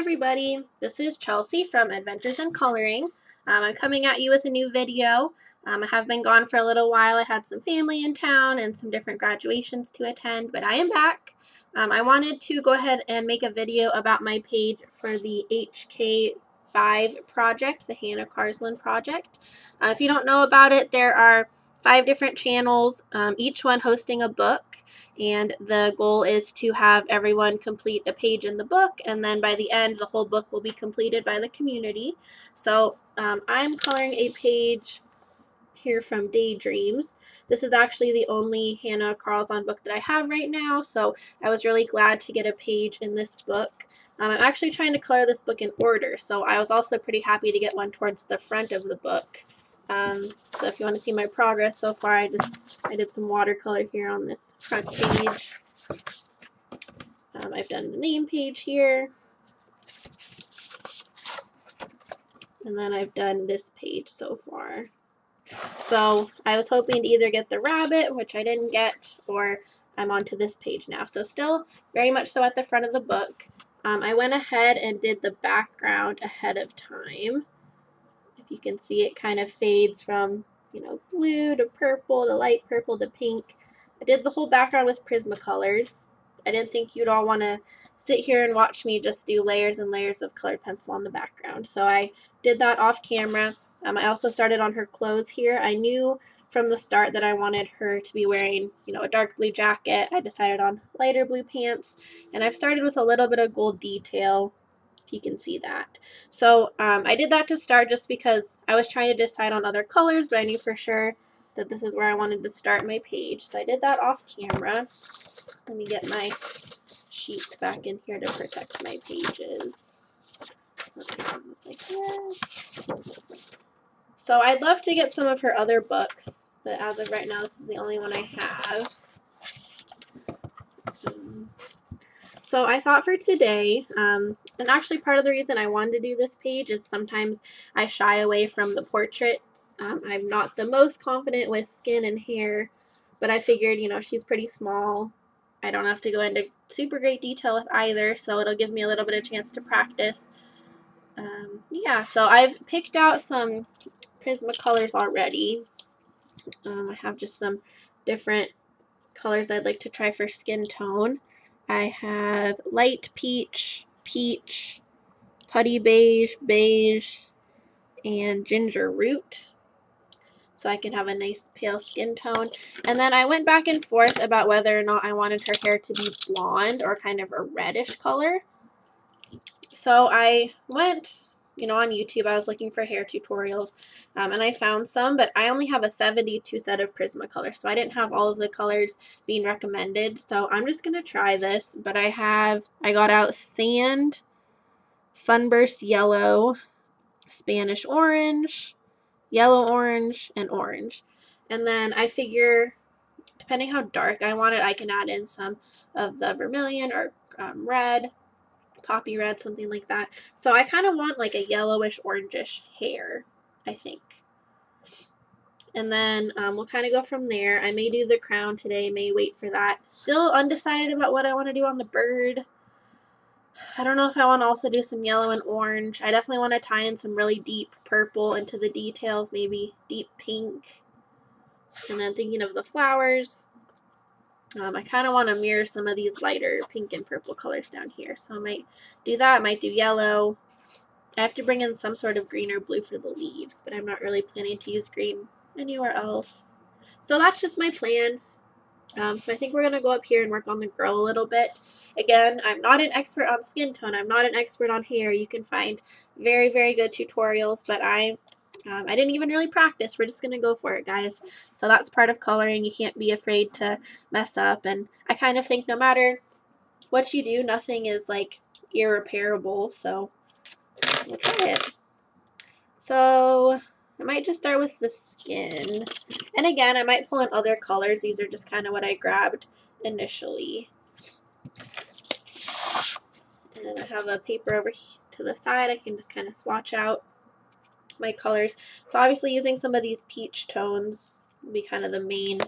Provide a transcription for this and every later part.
everybody, this is Chelsea from Adventures in Coloring. I'm coming at you with a new video. I have been gone for a little while. I had some family in town and some different graduations to attend, but I am back. I wanted to go ahead and make a video about my page for the HK5 project, the Hanna Karlzon project. If you don't know about it, there are 5 different channels, each one hosting a book. And the goal is to have everyone complete a page in the book, and then by the end the whole book will be completed by the community. So I'm coloring a page here from Daydreams. This is actually the only Hanna Karlzon book that I have right now, so I was really glad to get a page in this book. I'm actually trying to color this book in order, so I was also pretty happy to get one towards the front of the book. So if you want to see my progress so far, I did some watercolor here on this front page. I've done the name page here, and then I've done this page so far. So I was hoping to either get the rabbit, which I didn't get, or I'm onto this page now. So still very much so at the front of the book. I went ahead and did the background ahead of time. If you can see, it kind of fades from, blue to purple to light purple to pink. I did the whole background with Prismacolors. I didn't think you'd all want to sit here and watch me just do layers and layers of colored pencil on the background. So I did that off camera. I also started on her clothes here. I knew from the start that I wanted her to be wearing, a dark blue jacket. I decided on lighter blue pants, and I've started with a little bit of gold detail, if you can see that. So I did that to start just because I was trying to decide on other colors, but I knew for sure that this is where I wanted to start my page. So I did that off camera. Let me get my sheets back in here to protect my pages. Like this. So I'd love to get some of her other books, but as of right now, this is the only one I have. So I thought for today, and actually part of the reason I wanted to do this page is sometimes I shy away from the portraits. I'm not the most confident with skin and hair, but I figured, she's pretty small. I don't have to go into super great detail with either, so it'll give me a little bit of chance to practice. Yeah, so I've picked out some Prismacolors already. I have just some different colors I'd like to try for skin tone. I have light peach, peach, putty beige, beige, and ginger root. So I can have a nice pale skin tone. And then I went back and forth about whether or not I wanted her hair to be blonde or kind of a reddish color. So I went, on YouTube. I was looking for hair tutorials, and I found some, but I only have a 72 set of Prismacolor, so I didn't have all of the colors being recommended. So I'm just going to try this, but I got out sand, sunburst yellow, Spanish orange, yellow orange, and orange. And then I figure, depending how dark I want it, I can add in some of the vermilion or red, poppy red, something like that. So I kind of want like a yellowish orangish hair, I think. And then we'll kind of go from there. I may do the crown today, may wait for that. Still undecided about what I want to do on the bird. I don't know if I want to also do some yellow and orange. I definitely want to tie in some really deep purple into the details, maybe deep pink. And then thinking of the flowers, I kind of want to mirror some of these lighter pink and purple colors down here. So I might do that. I might do yellow. I have to bring in some sort of green or blue for the leaves, but I'm not really planning to use green anywhere else. So that's just my plan. So I think we're going to go up here and work on the girl a little bit. Again, I'm not an expert on skin tone. I'm not an expert on hair. You can find very, very good tutorials, but I didn't even really practice. We're just going to go for it, guys. So that's part of coloring. You can't be afraid to mess up. And I kind of think no matter what you do, nothing is like irreparable. So we'll try it. So I might just start with the skin. And again, I might pull in other colors. These are just kind of what I grabbed initially. And then I have a paper over to the side. I can just kind of swatch out my colors. So obviously using some of these peach tones will be kind of the main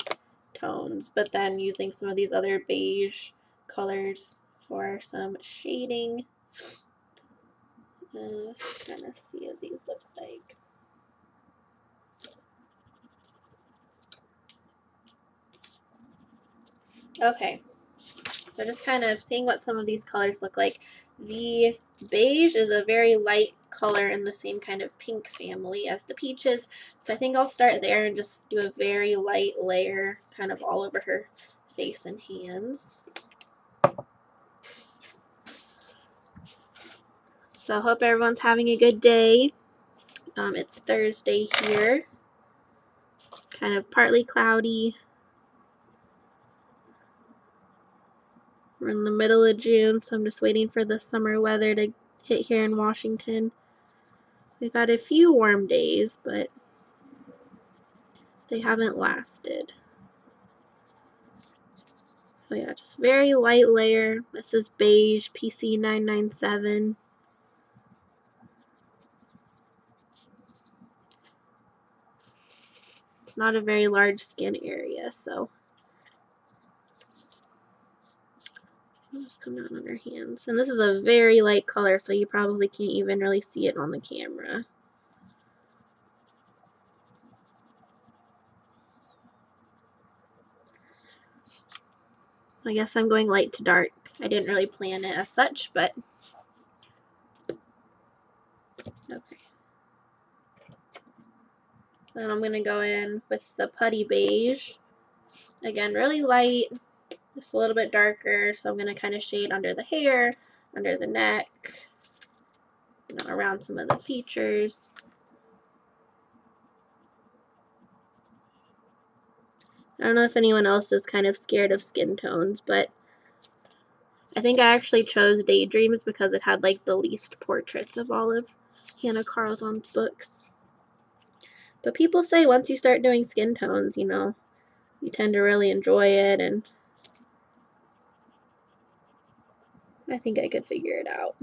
tones, but then using some of these other beige colors for some shading. Kind of see what these look like. Okay, so just kind of seeing what some of these colors look like. The beige is a very light color in the same kind of pink family as the peaches, so I think I'll start there and just do a very light layer kind of all over her face and hands. So I hope everyone's having a good day. It's Thursday here, kind of partly cloudy. We're in the middle of June, so I'm just waiting for the summer weather to hit here in Washington. We've had a few warm days, but they haven't lasted. So yeah, just very light layer. This is beige PC997. It's not a very large skin area, so I'll just come down on her hands. And this is a very light color, so you probably can't even really see it on the camera. I guess I'm going light to dark. I didn't really plan it as such, but okay. Then I'm going to go in with the putty beige. Again, really light, just a little bit darker, so I'm going to kind of shade under the hair, under the neck, you know, around some of the features. I don't know if anyone else is kind of scared of skin tones, but I think I actually chose Daydreams because it had like the least portraits of all of Hanna Karlzon's books. But people say once you start doing skin tones, you know, you tend to really enjoy it, and I think I could figure it out.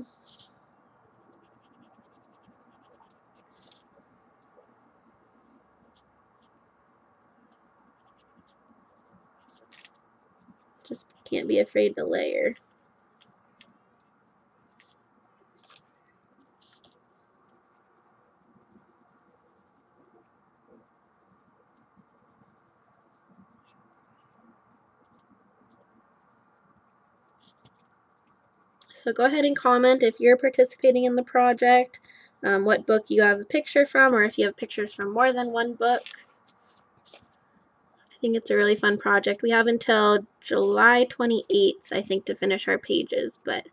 Just can't be afraid to layer. So go ahead and comment if you're participating in the project, what book you have a picture from, or if you have pictures from more than one book. I think it's a really fun project. We have until July 28th, I think, to finish our pages, but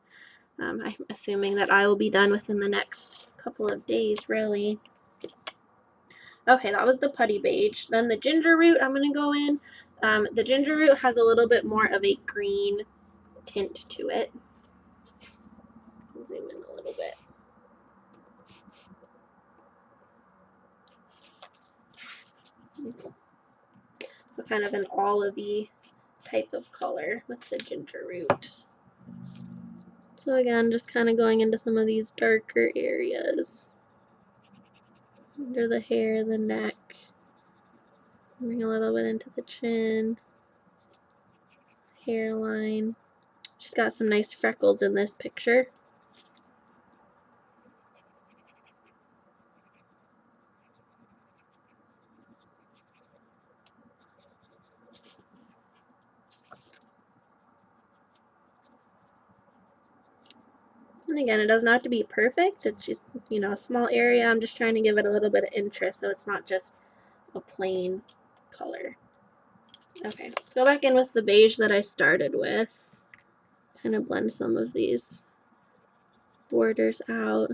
I'm assuming that I will be done within the next couple of days, really. Okay, that was the putty beige. Then the ginger root I'm going to go in. The ginger root has a little bit more of a green tint to it. I'll zoom in a little bit. So kind of an olivey type of color with the ginger root. So again, just kind of going into some of these darker areas. Under the hair, the neck. Bring a little bit into the chin. Hairline. She's got some nice freckles in this picture. And again, it doesn't have to be perfect. It's just, you know, a small area. I'm just trying to give it a little bit of interest so it's not just a plain color. Okay, let's go back in with the beige that I started with. Kind of blend some of these borders out.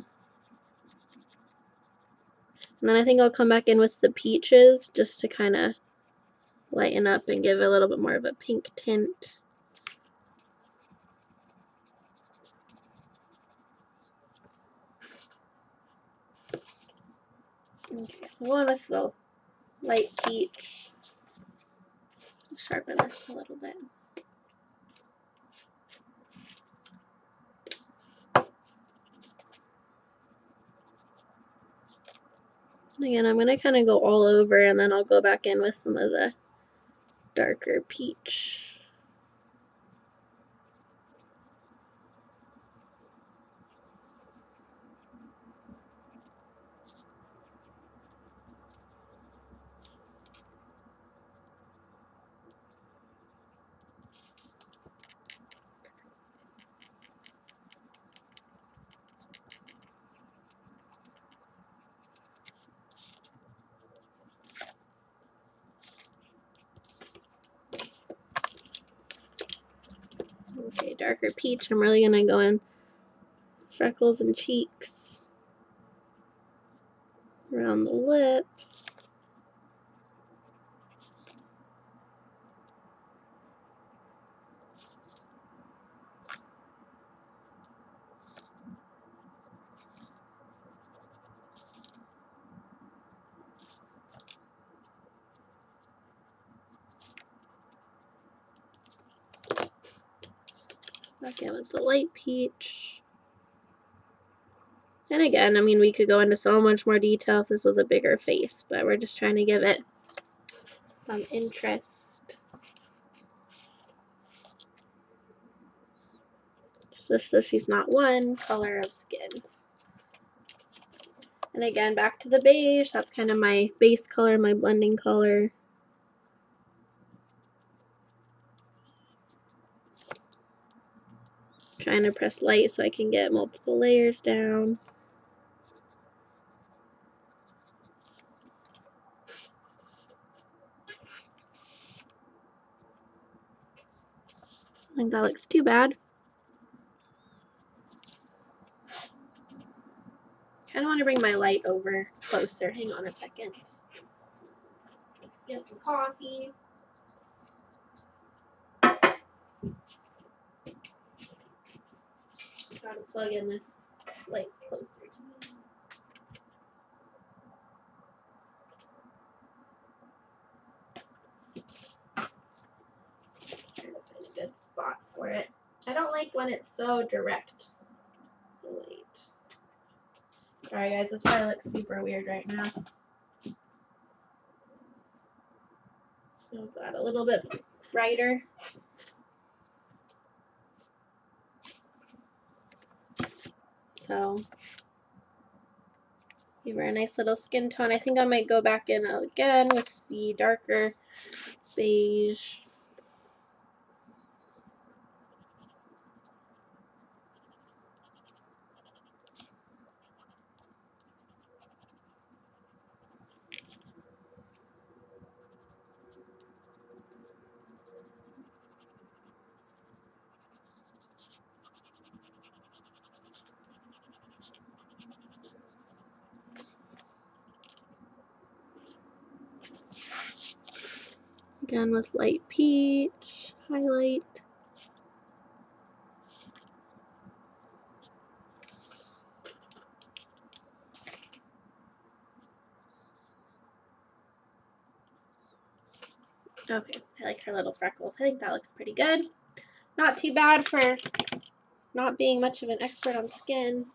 And then I think I'll come back in with the peaches just to kind of lighten up and give it a little bit more of a pink tint. Okay, I'm going with the light peach. Sharpen this a little bit. Again, I'm going to kind of go all over, and then I'll go back in with some of the darker peach. darker peach. I'm really gonna go in freckles and cheeks, around the lip. Back in with the light peach. And again, I mean, we could go into so much more detail if this was a bigger face, but we're just trying to give it some interest. Just so she's not one color of skin. And again, back to the beige. That's kind of my base color, my blending color. Trying to press light so I can get multiple layers down. I think that looks too bad. Kind of want to bring my light over closer. Hang on a second. Get some coffee. Try to plug in this light closer to me. Trying to find a good spot for it. I don't like when it's so direct, the light. Sorry guys, this probably looks super weird right now. Also add a little bit brighter. So give her a nice little skin tone. I think I might go back in again with the darker beige. Again with light peach, highlight. Okay, I like her little freckles. I think that looks pretty good. Not too bad for not being much of an expert on skin.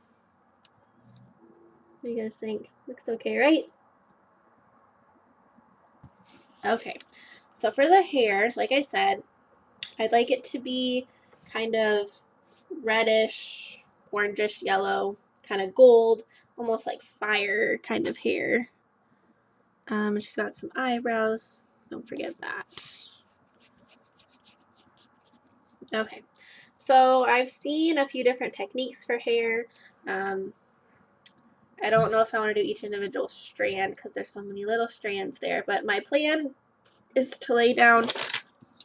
What do you guys think? Looks okay, right? Okay, so for the hair, like I said, I'd like it to be kind of reddish, orangish yellow, kind of gold, almost like fire kind of hair. She's got some eyebrows. Don't forget that. Okay, so I've seen a few different techniques for hair. I don't know if I want to do each individual strand because there's so many little strands there, but my plan is to lay down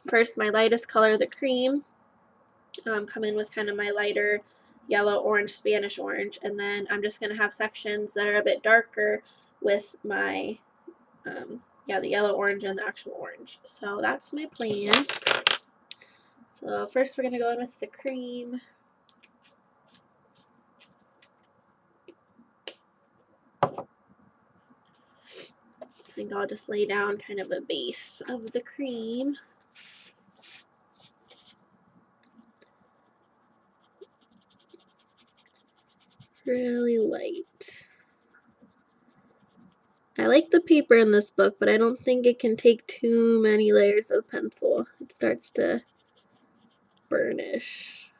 first my lightest color, the cream, come in with kind of my lighter yellow, orange, Spanish orange, and then I'm just going to have sections that are a bit darker with my, yeah, the yellow, orange, and the actual orange. So that's my plan. So first we're going to go in with the cream. I think I'll just lay down kind of a base of the cream. Really light. I like the paper in this book, but I don't think it can take too many layers of pencil. It starts to burnish.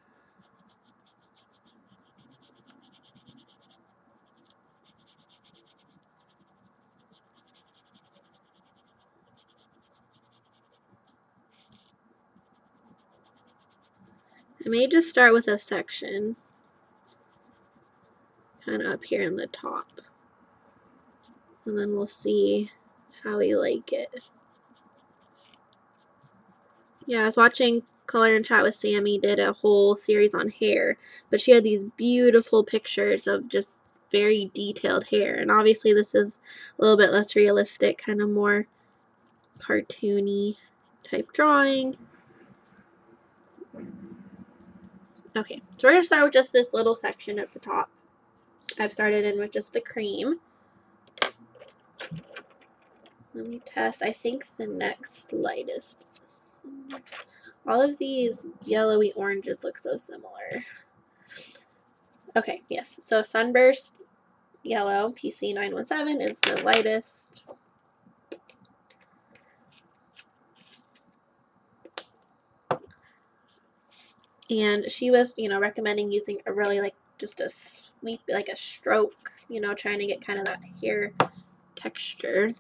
I may just start with a section kind of up here in the top, and then we'll see how we like it. Yeah, I was watching Color and Chat with Sammy did a whole series on hair, but she had these beautiful pictures of just very detailed hair. And obviously this is a little bit less realistic, kind of more cartoony type drawing. Okay, so we're going to start with just this little section at the top. I've started in with just the cream. Let me test. I think the next lightest. All of these yellowy oranges look so similar. Okay, yes. So Sunburst Yellow, PC917, is the lightest. And she was, recommending using a really, like, just a sweep, like a stroke, trying to get kind of that hair texture.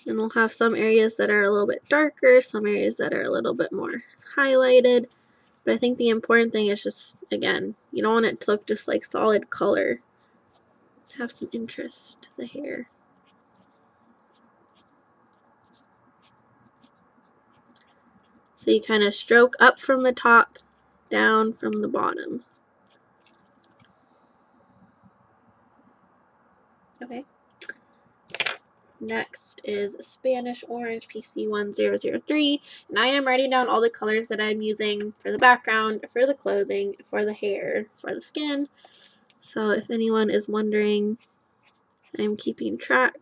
And we'll have some areas that are a little bit darker, some areas that are a little bit more highlighted. But I think the important thing is just, again, you don't want it to look just like solid color. Have some interest to the hair. So you kind of stroke up from the top, down from the bottom. Okay. Next is Spanish Orange, PC1003, and I am writing down all the colors that I'm using for the background, for the clothing, for the hair, for the skin. So if anyone is wondering, I'm keeping track.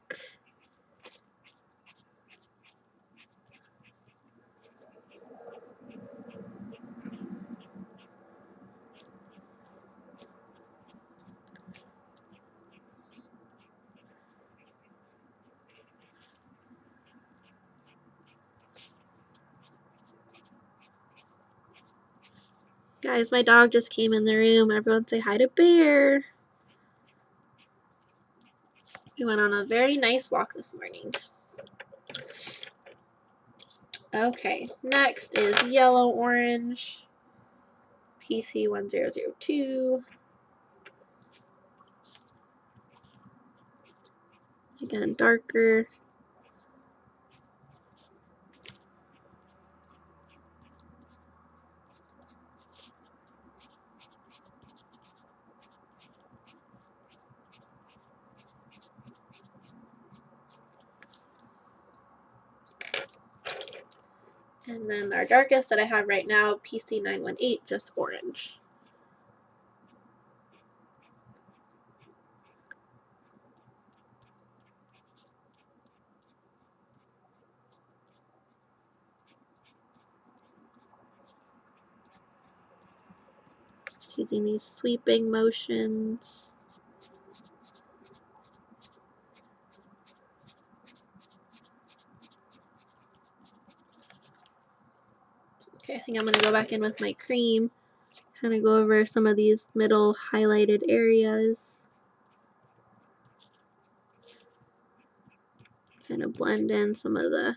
Guys, my dog just came in the room. Everyone say hi to Bear. We went on a very nice walk this morning. Okay, next is Yellow Orange, PC1002. Again, darker. And then our darkest that I have right now, PC918, just orange. Just using these sweeping motions. Okay, I think I'm going to go back in with my cream, kind of go over some of these middle highlighted areas. Kind of blend in some of the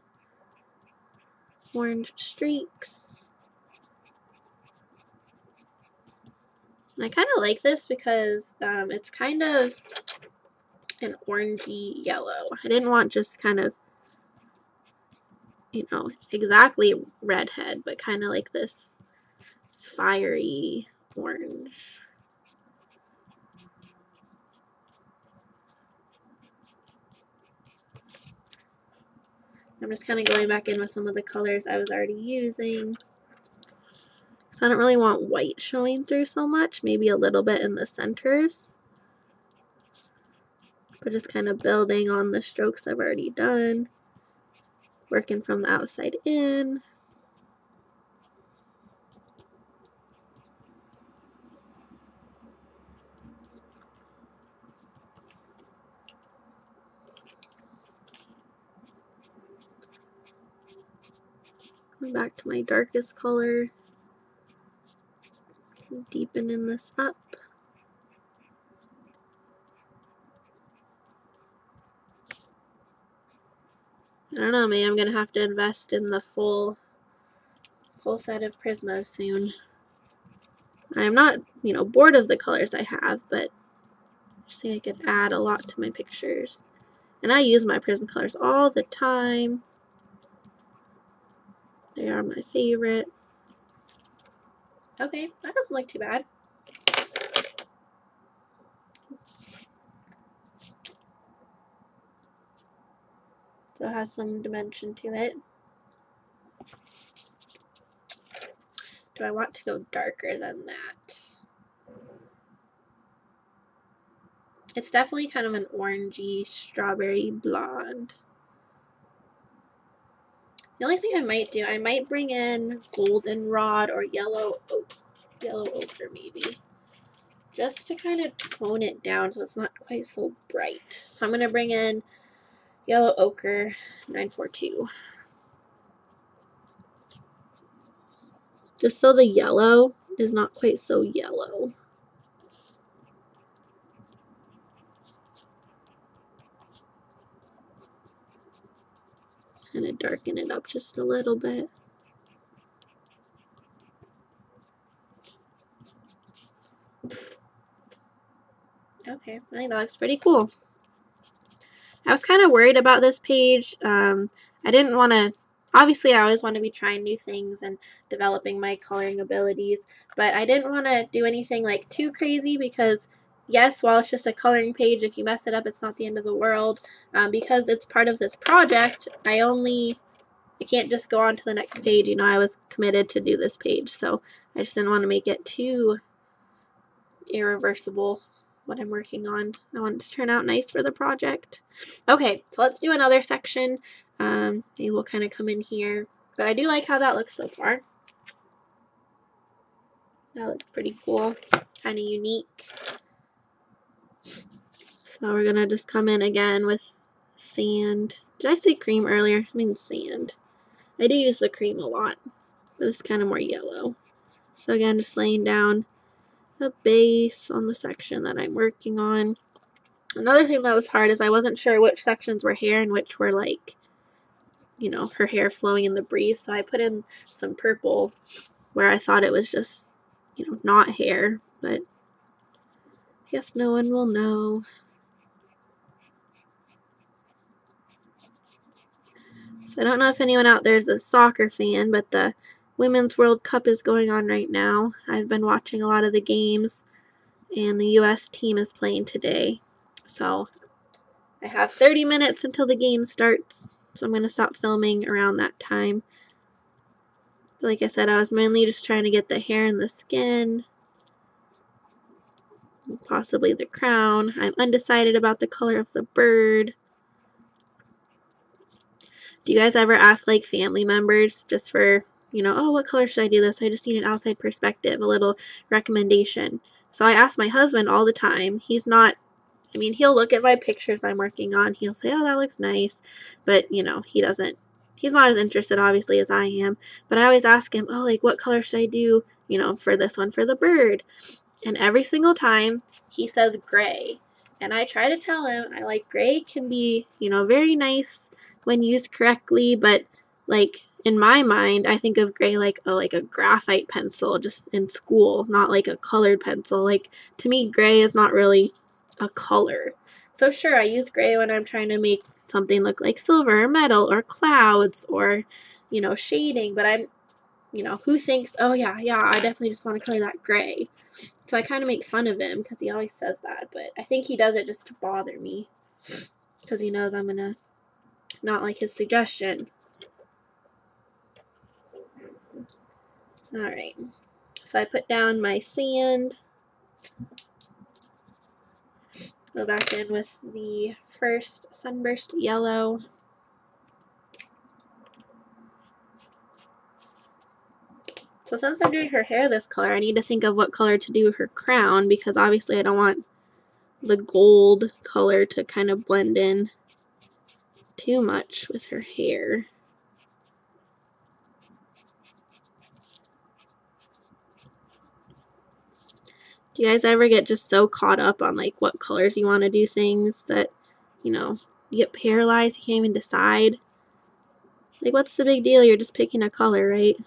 orange streaks. And I kind of like this because it's kind of an orangey yellow. I didn't want just kind of, exactly redhead, but kind of like this fiery orange. I'm just kind of going back in with some of the colors I was already using. So I don't really want white showing through so much, maybe a little bit in the centers. But just kind of building on the strokes I've already done. Working from the outside in. Going back to my darkest color. Deepening this up. I don't know, maybe I'm going to have to invest in the full set of Prismas soon. I'm not, bored of the colors I have, but Just think I could add a lot to my pictures. And I use my Prismacolors all the time. They are my favorite. Okay, that doesn't look too bad. So it has some dimension to it. Do I want to go darker than that? It's definitely kind of an orangey strawberry blonde. The only thing I might do, I might bring in goldenrod or yellow ochre maybe, just to kind of tone it down so it's not quite so bright. So I'm going to bring in yellow ochre 942. Just so the yellow is not quite so yellow. Kind of darken it up just a little bit. Okay, I think that looks pretty cool. I was kind of worried about this page. I didn't want to, obviously I always want to be trying new things and developing my coloring abilities, but I didn't want to do anything like too crazy because yes, while it's just a coloring page, if you mess it up, it's not the end of the world. Because it's part of this project, I can't just go on to the next page. You know, I was committed to do this page, so I just didn't want to make it too irreversible what I'm working on. I want it to turn out nice for the project. Okay, so let's do another section. Maybe we'll kind of come in here, but I do like how that looks so far. That looks pretty cool, kind of unique. So we're gonna just come in again with sand. Did I say cream earlier? I mean sand. I do use the cream a lot, but it's kind of more yellow. So again, just laying down a base on the section that I'm working on. Another thing that was hard is I wasn't sure which sections were hair and which were like, you know, her hair flowing in the breeze. So I put in some purple where I thought it was just, you know, not hair, but I guess no one will know. So I don't know if anyone out there is a soccer fan, but the Women's World Cup is going on right now. I've been watching a lot of the games, and the U.S. team is playing today. So I have 30 minutes until the game starts, so I'm going to stop filming around that time. But like I said, I was mainly just trying to get the hair and the skin, possibly the crown. I'm undecided about the color of the bird. Do you guys ever ask like family members just for, you know, oh, what color should I do this? I just need an outside perspective, a little recommendation. So I ask my husband all the time. He's not, I mean, he'll look at my pictures I'm working on. He'll say, oh, that looks nice. But, you know, he's not as interested, obviously, as I am. But I always ask him, oh, like, what color should I do, you know, for this one, for the bird? And every single time, he says gray. And I try to tell him, I like gray can be, you know, very nice when used correctly. But, like, in my mind, I think of gray like, oh, like a graphite pencil just in school, not like a colored pencil. Like, to me, gray is not really a color. So sure, I use gray when I'm trying to make something look like silver or metal or clouds or, you know, shading, but I'm, you know, who thinks, oh yeah, I definitely just want to color that gray. So I kind of make fun of him because he always says that, but I think he does it just to bother me because he knows I'm gonna not like his suggestion. Alright, so I put down my sand. Go back in with the first sunburst yellow. So since I'm doing her hair this color, I need to think of what color to do her crown because obviously I don't want the gold color to kind of blend in too much with her hair. Do you guys ever get just so caught up on like what colors you want to do things that, you know, you get paralyzed, you can't even decide? Like, what's the big deal? You're just picking a color, right?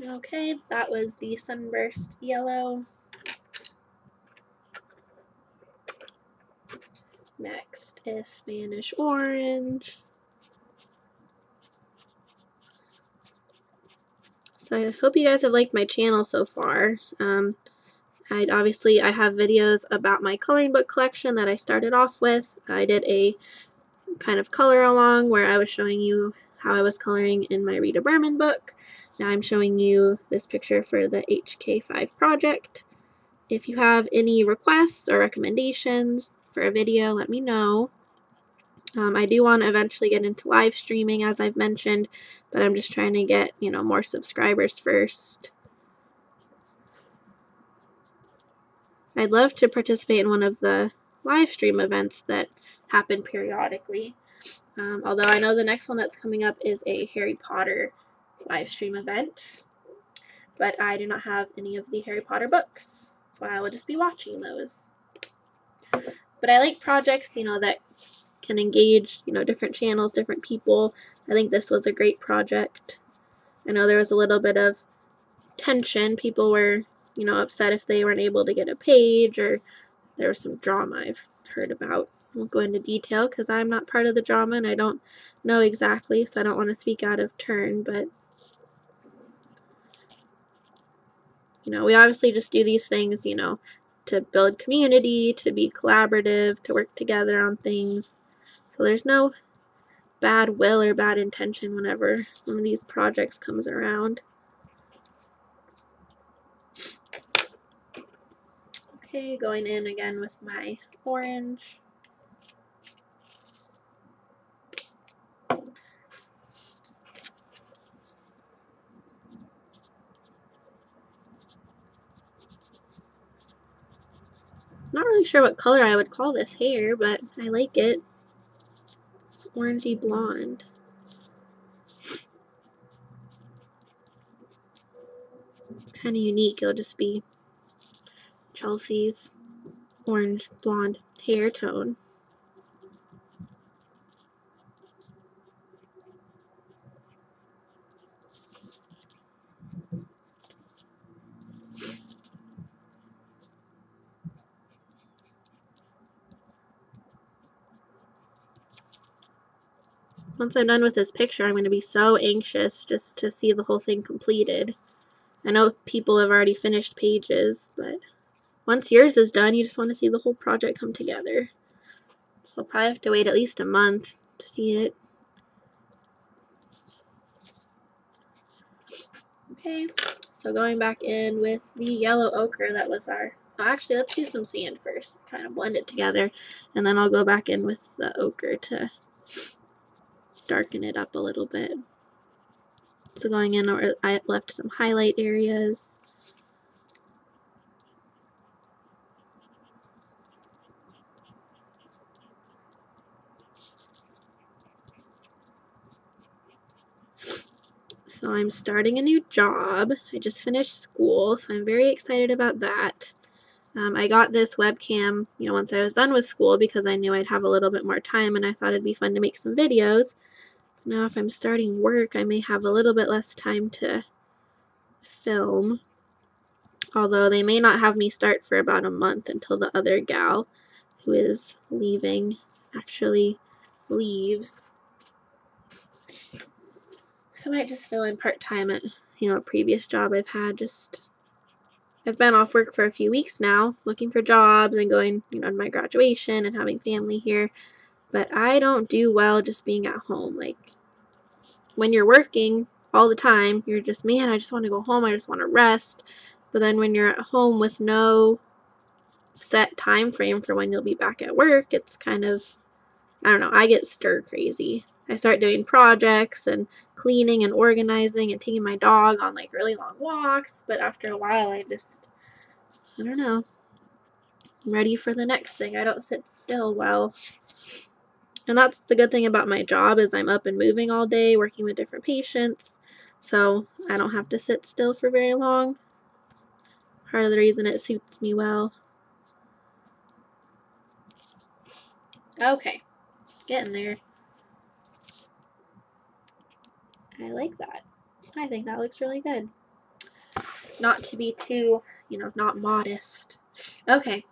Okay, that was the sunburst yellow. Next is Spanish orange. So I hope you guys have liked my channel so far. I have videos about my coloring book collection that I started off with. I did a kind of color along where I was showing you how I was coloring in my Rita Berman book. Now I'm showing you this picture for the HK5 project. If you have any requests or recommendations for a video, let me know. I do want to eventually get into live streaming, as I've mentioned, but I'm just trying to get, more subscribers first. I'd love to participate in one of the live stream events that happen periodically. Although I know the next one that's coming up is a Harry Potter live stream event, but I do not have any of the Harry Potter books, so I will just be watching those. But I like projects, that can engage, different channels, different people. I think this was a great project. I know there was a little bit of tension. People were, upset if they weren't able to get a page, or there was some drama I've heard about. I won't go into detail because I'm not part of the drama and I don't know exactly, so I don't want to speak out of turn, but we obviously just do these things, to build community, to be collaborative, to work together on things. So there's no bad will or bad intention whenever one of these projects comes around. Okay, going in again with my orange. Not really sure what color I would call this hair, but I like it. It's orangey blonde. It's kind of unique. It'll just be Chelsea's orange blonde hair tone. Once I'm done with this picture, I'm going to be so anxious just to see the whole thing completed. I know people have already finished pages, but once yours is done, you just want to see the whole project come together. So I'll probably have to wait at least a month to see it. Okay, so going back in with the yellow ochre that was our... Actually, let's do some sand first. Kind of blend it together, and then I'll go back in with the ochre to darken it up a little bit. So going in, or I left some highlight areas. So I'm starting a new job. I just finished school, so I'm very excited about that. I got this webcam, once I was done with school because I knew I'd have a little bit more time and I thought it'd be fun to make some videos. Now if I'm starting work, I may have a little bit less time to film. Although they may not have me start for about a month until the other gal who is leaving actually leaves. So I might just fill in part-time at, a previous job I've had. I've been off work for a few weeks now, looking for jobs and going, to my graduation and having family here. But I don't do well just being at home. Like, when you're working all the time, you're just, man, I just want to go home. I just want to rest. But then when you're at home with no set time frame for when you'll be back at work, it's kind of, I don't know, I get stir crazy. I start doing projects and cleaning and organizing and taking my dog on like really long walks, but after a while I don't know. I'm ready for the next thing. I don't sit still well. And that's the good thing about my job is I'm up and moving all day, working with different patients, so I don't have to sit still for very long. Part of the reason it suits me well. Okay, getting there. I like that. I think that looks really good. not to be too, you know, not modest. Okay.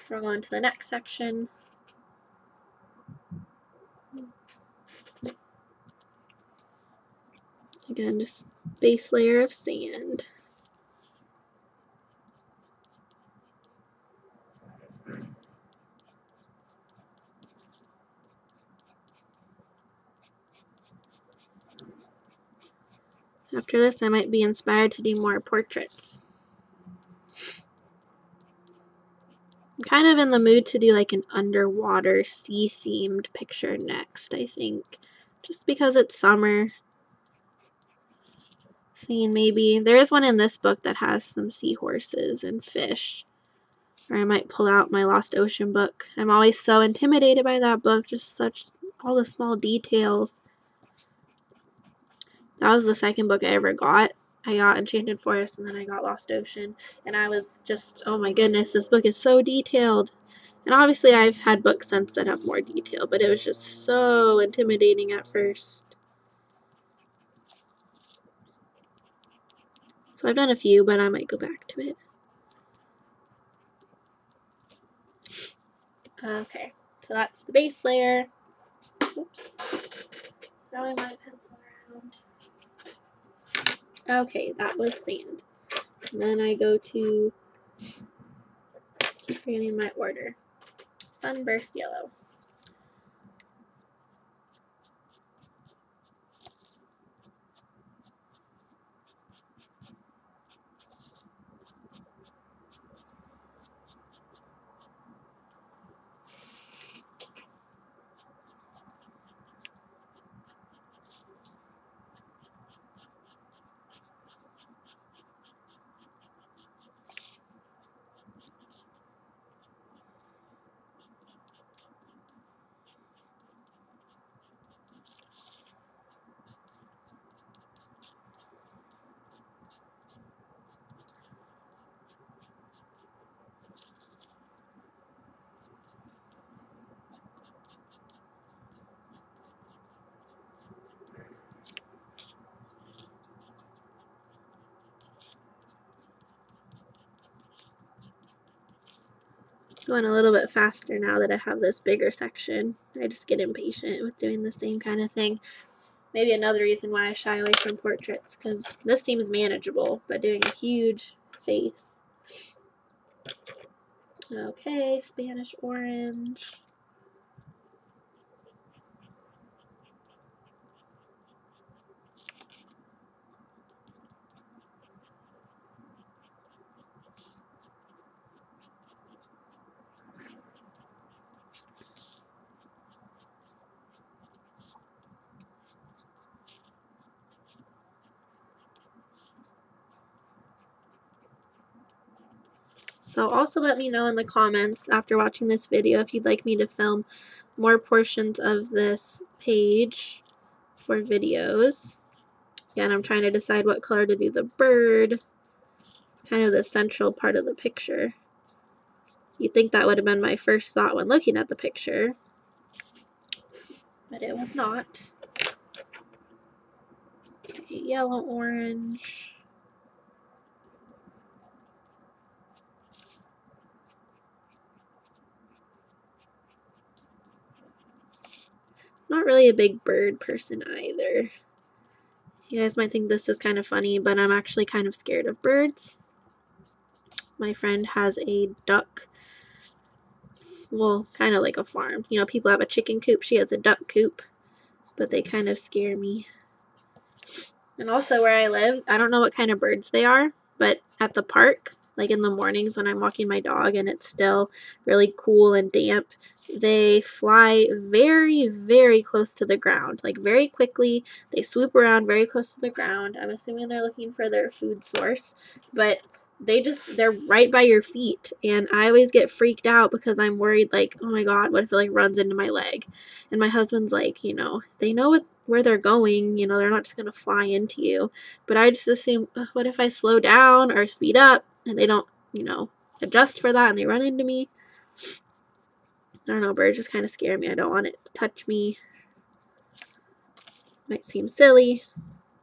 We're going to the next section. Again, just base layer of sand. After this, I might be inspired to do more portraits. I'm kind of in the mood to do like an underwater sea-themed picture next, I think. Just because it's summer. Seeing maybe, there is one in this book that has some seahorses and fish. Or I might pull out my Lost Ocean book. I'm always so intimidated by that book, just such, all the small details. That was the second book I ever got. I got Enchanted Forest and then I got Lost Ocean. And I was just, oh my goodness, this book is so detailed. And obviously I've had books since that have more detail, but it was just so intimidating at first. So I've done a few, but I might go back to it. Okay, so that's the base layer. Oops. Throwing my pencil around. Okay, that was sand. And then I go to, keep forgetting my order. Sunburst yellow. Going a little bit faster now that I have this bigger section. I just get impatient with doing the same kind of thing. Maybe another reason why I shy away from portraits, because this seems manageable, but doing a huge face. Okay, Spanish orange. So also let me know in the comments after watching this video if you'd like me to film more portions of this page for videos. Again, I'm trying to decide what color to do the bird. It's kind of the central part of the picture. You'd think that would have been my first thought when looking at the picture, but it was not. Okay, yellow, orange. Not really a big bird person either. You guys might think this is kind of funny, but I'm actually kind of scared of birds. My friend has a duck, well, kind of like a farm. You know, people have a chicken coop. She has a duck coop, but they kind of scare me. And also where I live, I don't know what kind of birds they are, but at the park, like in the mornings when I'm walking my dog and it's still really cool and damp, they fly very, very close to the ground. Like very quickly, they swoop around very close to the ground. I'm assuming they're looking for their food source, but they're right by your feet, and I always get freaked out because I'm worried, like, oh my god, what if it like runs into my leg? And my husband's like, you know, they know where they're going, you know, they're not just gonna fly into you. But I just assume, what if I slow down or speed up and they don't, you know, adjust for that and they run into me? I don't know, birds just kind of scare me. I don't want it to touch me. Might seem silly,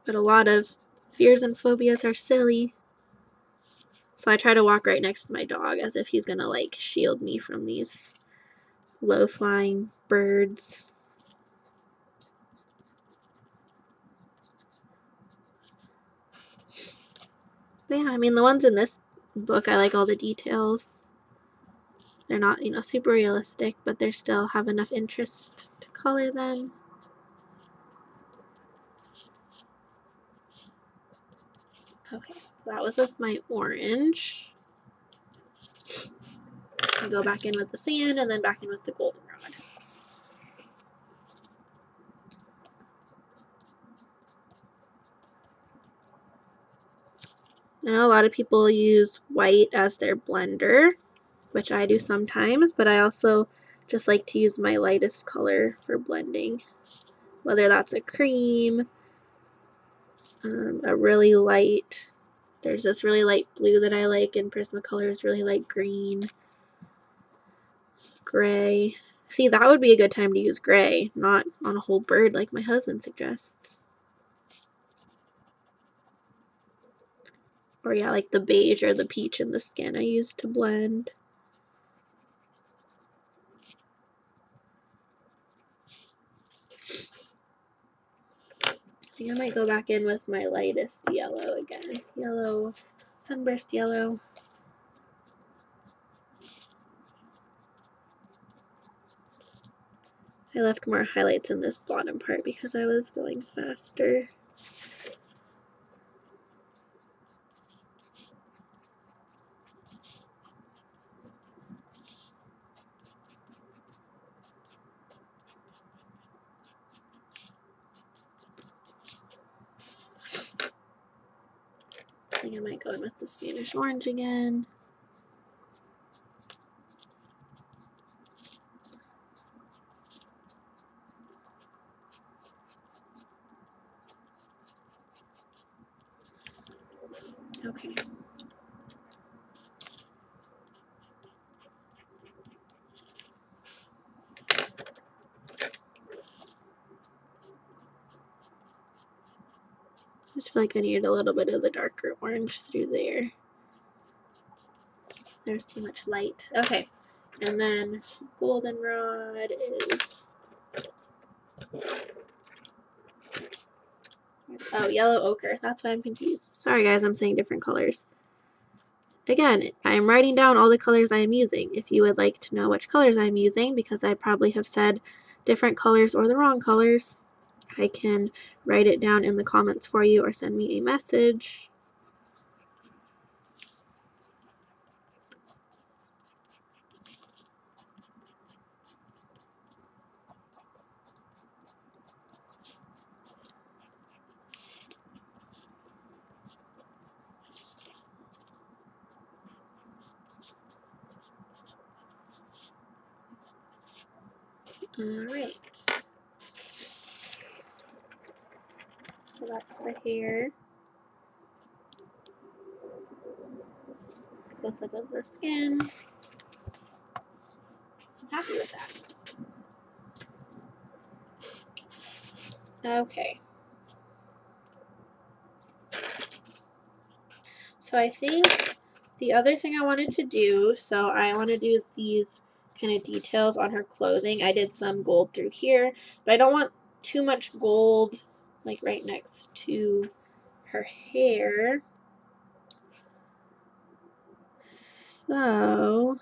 but a lot of fears and phobias are silly. So I try to walk right next to my dog as if he's gonna like shield me from these low-flying birds. But yeah, I mean, the ones in this book, I like all the details. They're not, you know, super realistic, but they still have enough interest to color them. Okay, so that was with my orange. I go back in with the sand and then back in with the goldenrod. I know a lot of people use white as their blender, which I do sometimes, but I also just like to use my lightest color for blending. Whether that's a cream, a really light, there's this really light blue that I like in Prismacolor, is really light green, gray. See, that would be a good time to use gray, not on a whole bird like my husband suggests. Or yeah, like the beige or the peach in the skin I use to blend. I think I might go back in with my lightest yellow again. Yellow, sunburst yellow. I left more highlights in this bottom part because I was going faster. I think I might go in with the Spanish orange again. Okay. I just feel like I needed a little bit of the darker orange through there. There's too much light. Okay. And then goldenrod is, oh, yellow ochre. That's why I'm confused. Sorry guys, I'm saying different colors. Again, I am writing down all the colors I am using. If you would like to know which colors I'm using, because I probably have said different colors or the wrong colors, I can write it down in the comments for you or send me a message. Alright. So that's the hair. Close up of the skin. I'm happy with that. Okay. So I think the other thing I wanted to do, so I want to do these kind of details on her clothing. I did some gold through here, but I don't want too much gold like right next to her hair. So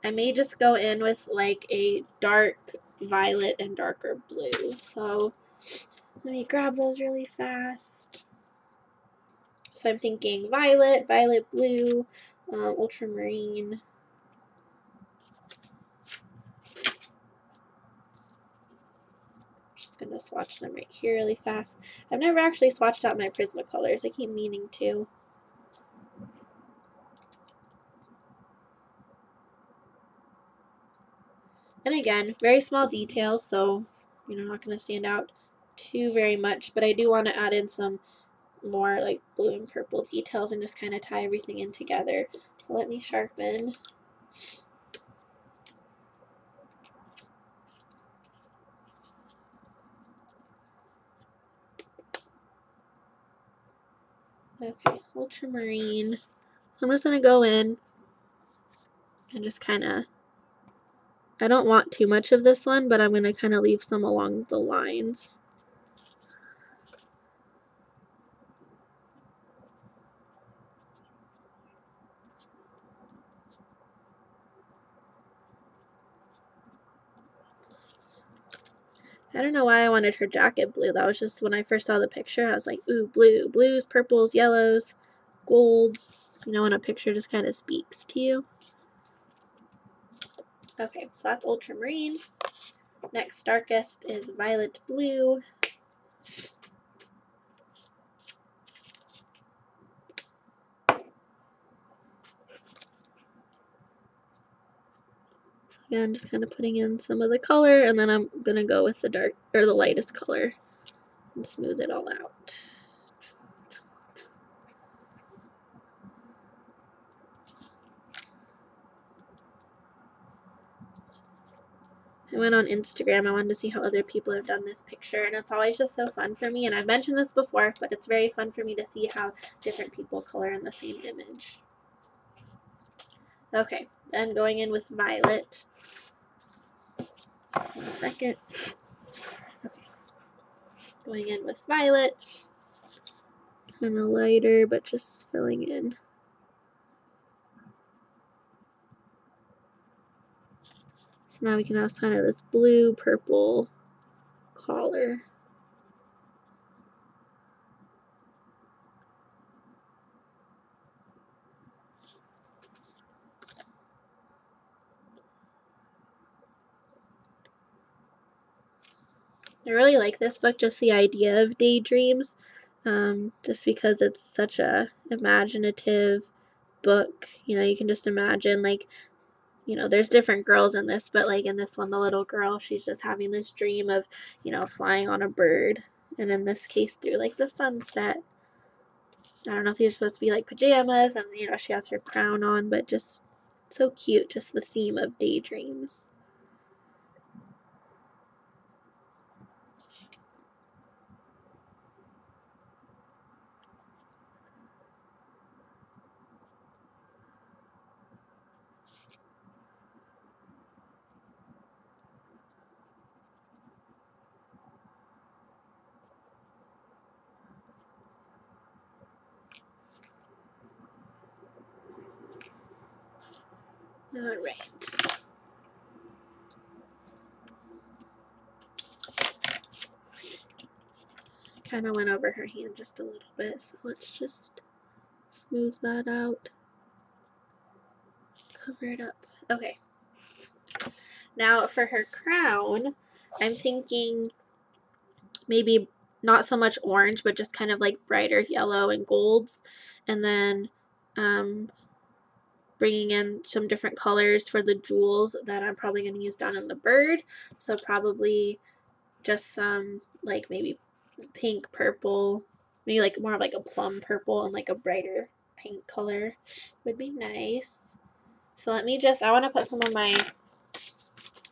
I may just go in with like a dark violet and darker blue. So let me grab those really fast. So I'm thinking violet, violet blue, ultramarine. Just gonna swatch them right here really fast. I've never actually swatched out my Prismacolors. I keep meaning to. And again, very small details, so you know, not gonna stand out too very much. But I do want to add in some more like blue and purple details and just kind of tie everything in together. So let me sharpen. Okay, ultramarine. I'm just gonna go in and just kind of, I don't want too much of this one, but I'm gonna kind of leave some along the lines. I don't know why I wanted her jacket blue. That was just when I first saw the picture, I was like, ooh, blue. Blues, purples, yellows, golds. You know, when a picture just kind of speaks to you. Okay, so that's ultramarine. Next darkest is violet blue. So again, just kind of putting in some of the color, and then I'm gonna go with the dark or the lightest color and smooth it all out. I went on Instagram. I wanted to see how other people have done this picture, and it's always just so fun for me. And I've mentioned this before, but it's very fun for me to see how different people color in the same image. Okay, then going in with violet. 1 second. Okay, going in with violet. Kind of lighter, but just filling in. So now we can have kind of this blue purple collar. I really like this book, just the idea of Daydreams, just because it's such a imaginative book. You know, you can just imagine, like, you know, there's different girls in this, but like in this one, the little girl, she's just having this dream of, you know, flying on a bird, and in this case through like the sunset. I don't know if these are supposed to be like pajamas, and you know, she has her crown on, but just so cute, just the theme of Daydreams. Alright. Kind of went over her hand just a little bit, so let's just smooth that out. Cover it up. Okay. Now for her crown, I'm thinking maybe not so much orange, but just kind of like brighter yellow and golds. And then bringing in some different colors for the jewels that I'm probably going to use down in the bird. So probably just some like maybe pink, purple, maybe like more of like a plum purple and like a brighter pink color would be nice. So let me just, I want to put some of my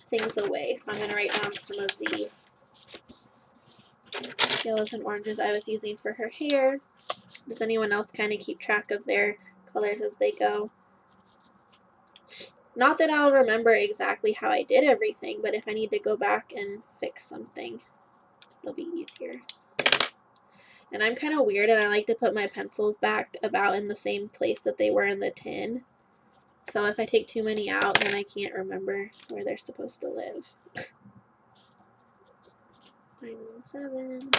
things away. So I'm going to write down some of these yellows and oranges I was using for her hair. Does anyone else kind of keep track of their colors as they go? Not that I'll remember exactly how I did everything, but if I need to go back and fix something, it'll be easier. And I'm kind of weird, and I like to put my pencils back about in the same place that they were in the tin. So if I take too many out, then I can't remember where they're supposed to live. 917.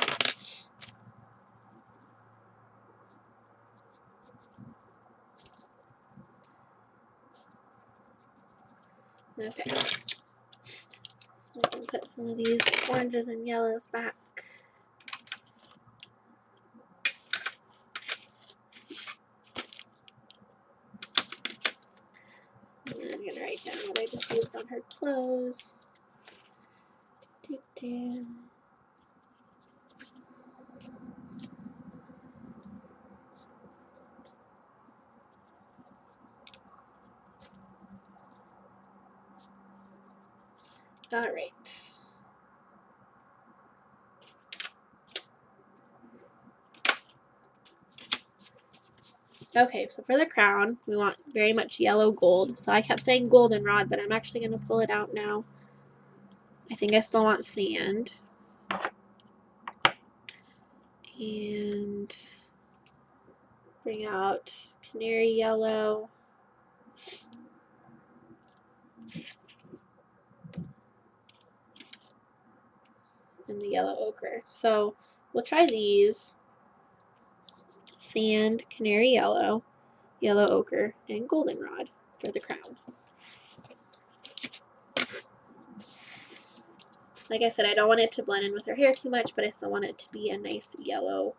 Okay. So I can put some of these oranges and yellows back. And I'm going to write down what I just used on her clothes. All right. Okay, so for the crown, we want very much yellow gold. So I kept saying goldenrod, but I'm actually going to pull it out now. I think I still want sand. And bring out canary yellow. And the yellow ochre. So we'll try these. Sand, canary yellow, yellow ochre, and goldenrod for the crown. Like I said, I don't want it to blend in with her hair too much, but I still want it to be a nice yellow.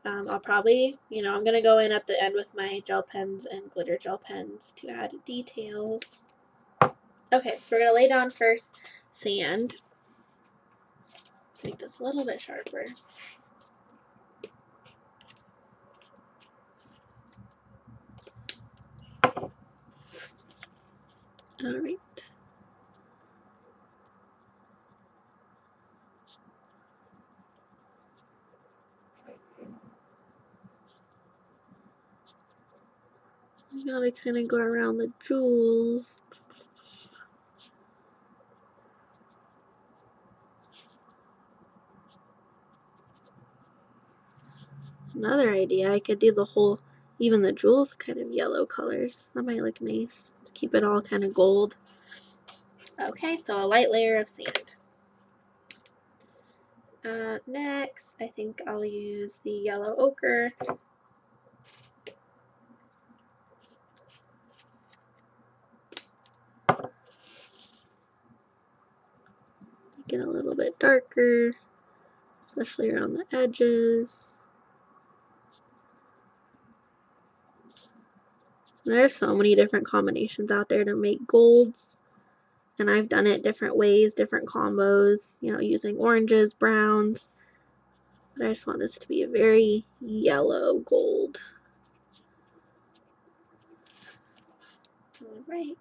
I'll probably, I'm going to go in at the end with my gel pens and glitter gel pens to add details. Okay, so we're going to lay down first sand. Make this a little bit sharper. All right. You gotta kind of go around the jewels. Another idea, I could do the whole, even the jewels kind of yellow colors. That might look nice. Just keep it all kind of gold. Okay, so a light layer of sand. Next, I think I'll use the yellow ochre. Get a little bit darker, especially around the edges. There's so many different combinations out there to make golds, and I've done it different ways, different combos, using oranges, browns, but I just want this to be a very yellow gold. All right.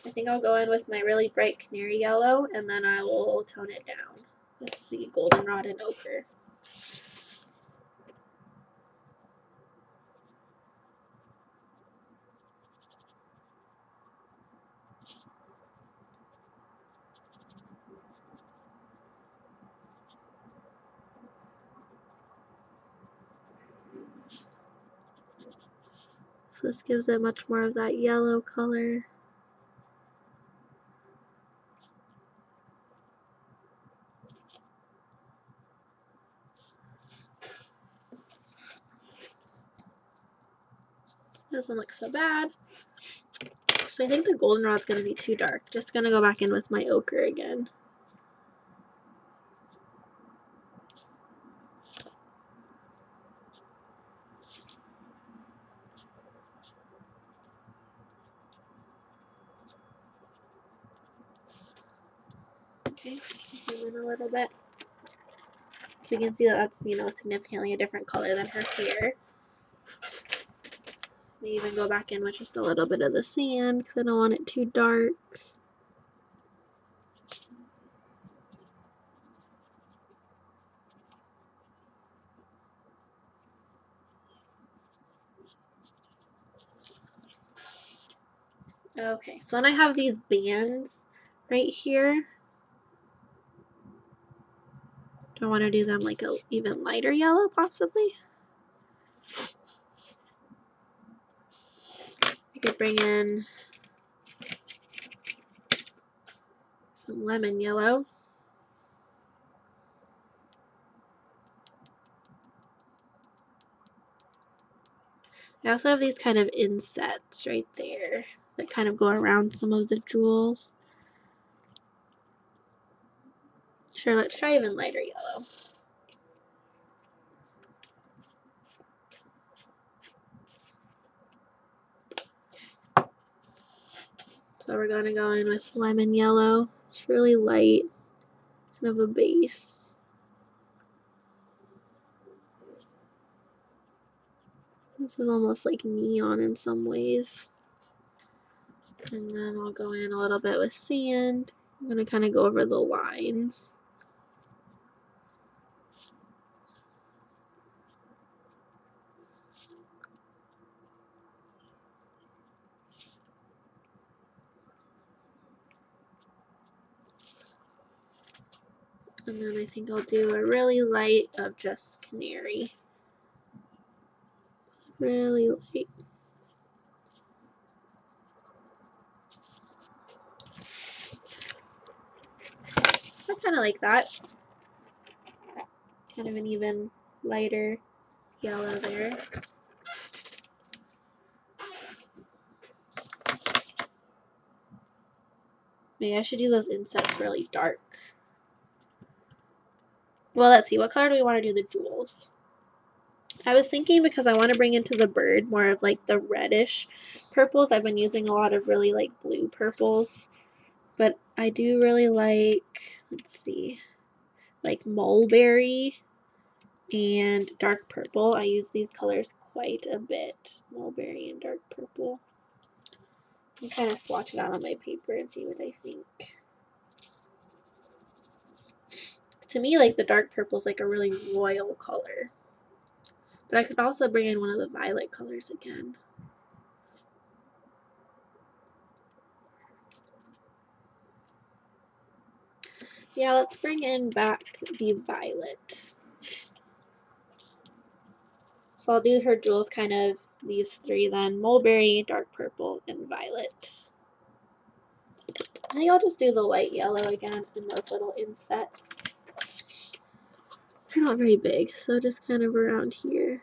I think I'll go in with my really bright canary yellow, and then I will tone it down with the goldenrod and ochre. So this gives it much more of that yellow color. Doesn't look so bad. So I think the goldenrod's going to be too dark. Just going to go back in with my ochre again. Okay, zoom in a little bit. So you can see that that's, significantly a different color than her hair. Maybe even go back in with just a little bit of the sand because I don't want it too dark. Okay, so then I have these bands right here. Do I want to do them like a even lighter yellow possibly? I could bring in some lemon yellow. I also have these kind of insets right there that kind of go around some of the jewels. Sure, let's try even lighter yellow. So we're going to go in with lemon yellow. It's really light, kind of a base. This is almost like neon in some ways. And then I'll go in a little bit with sand. I'm going to kind of go over the lines. And then I think I'll do a really light of just canary. Really light. So I kind of like that. Kind of an even lighter yellow there. Maybe I should do those insets really dark. Well, let's see. What color do we want to do the jewels? I was thinking, because I want to bring into the bird more of like the reddish purples. I've been using a lot of really like blue purples. But I do really like, let's see, like mulberry and dark purple. I use these colors quite a bit. Mulberry and dark purple. I'll kind of swatch it out on my paper and see what I think. To me, like the dark purple is like a really royal color. But I could also bring in one of the violet colors again. Yeah, let's bring in back the violet. So I'll do her jewels kind of these three then. Mulberry, dark purple, and violet. I think I'll just do the light yellow again in those little insets. They're not very big, so just kind of around here.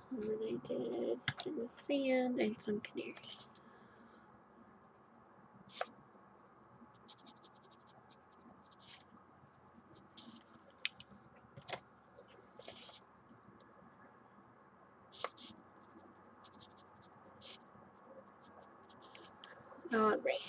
And then I did some sand and some canary. All right.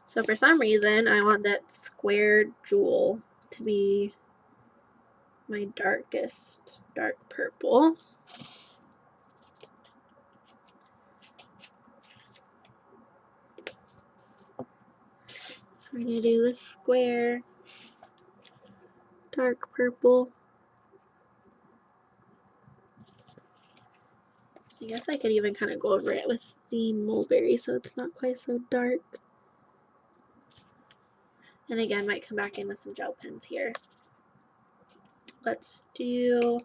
So for some reason, I want that squared jewel to be my darkest dark purple. So we're going to do this square dark purple. I guess I could even kind of go over it with the mulberry so it's not quite so dark. And again, might come back in with some gel pens here. Let's do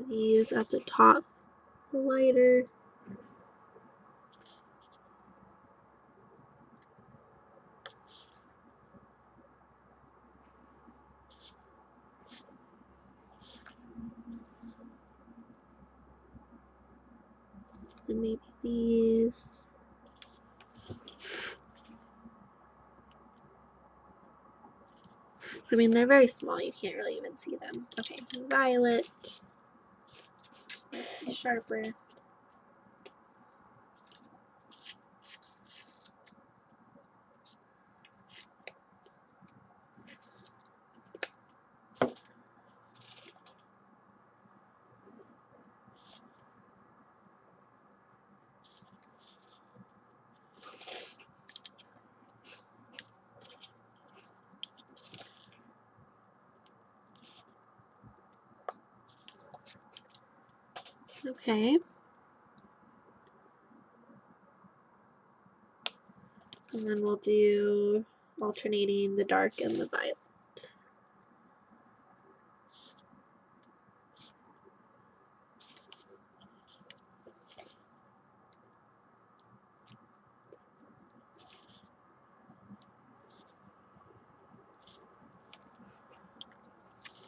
these at the top, the lighter. And maybe these. I mean, they're very small. You can't really even see them. Okay, violet. Let's be sharper. Okay. And then we'll do alternating the dark and the violet.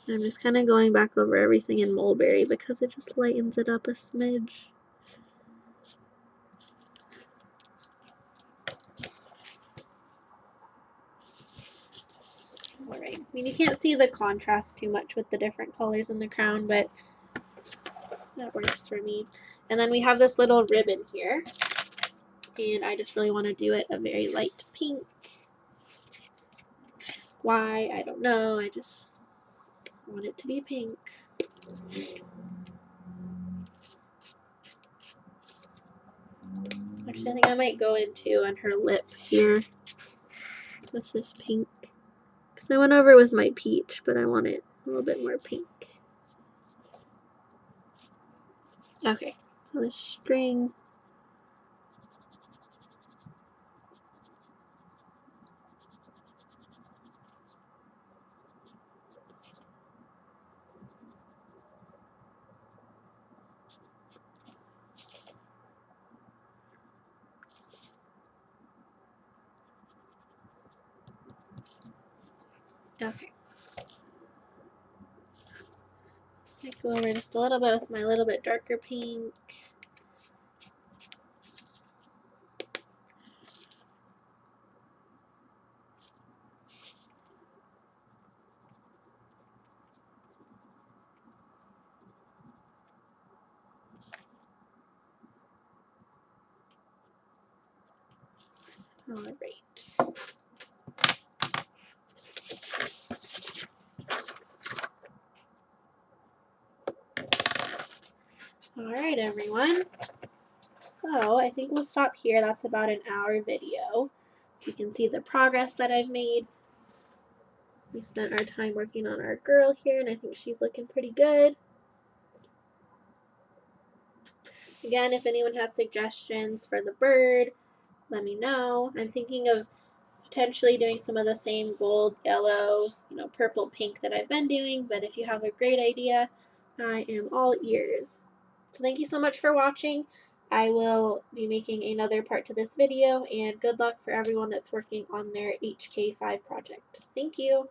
I'm just kind of going back over everything in mulberry because it just lightens it up a smidge. Alright, I mean, you can't see the contrast too much with the different colors in the crown, but that works for me. And then we have this little ribbon here. And I just really want to do it a very light pink. Why? I don't know. I just want it to be pink. Actually, I think I might go into on her lip here with this pink. Because I went over with my peach, but I want it a little bit more pink. Okay, so this string. Okay. I go over just a little bit with my little bit darker pink. All right. All right, everyone. So I think we'll stop here. That's about an hour video. So you can see the progress that I've made. We spent our time working on our girl here, and I think she's looking pretty good. Again, if anyone has suggestions for the bird, let me know. I'm thinking of potentially doing some of the same gold, yellow, purple, pink that I've been doing, but if you have a great idea, I am all ears. So thank you so much for watching. I will be making another part to this video, and good luck for everyone that's working on their HK5 project. Thank you.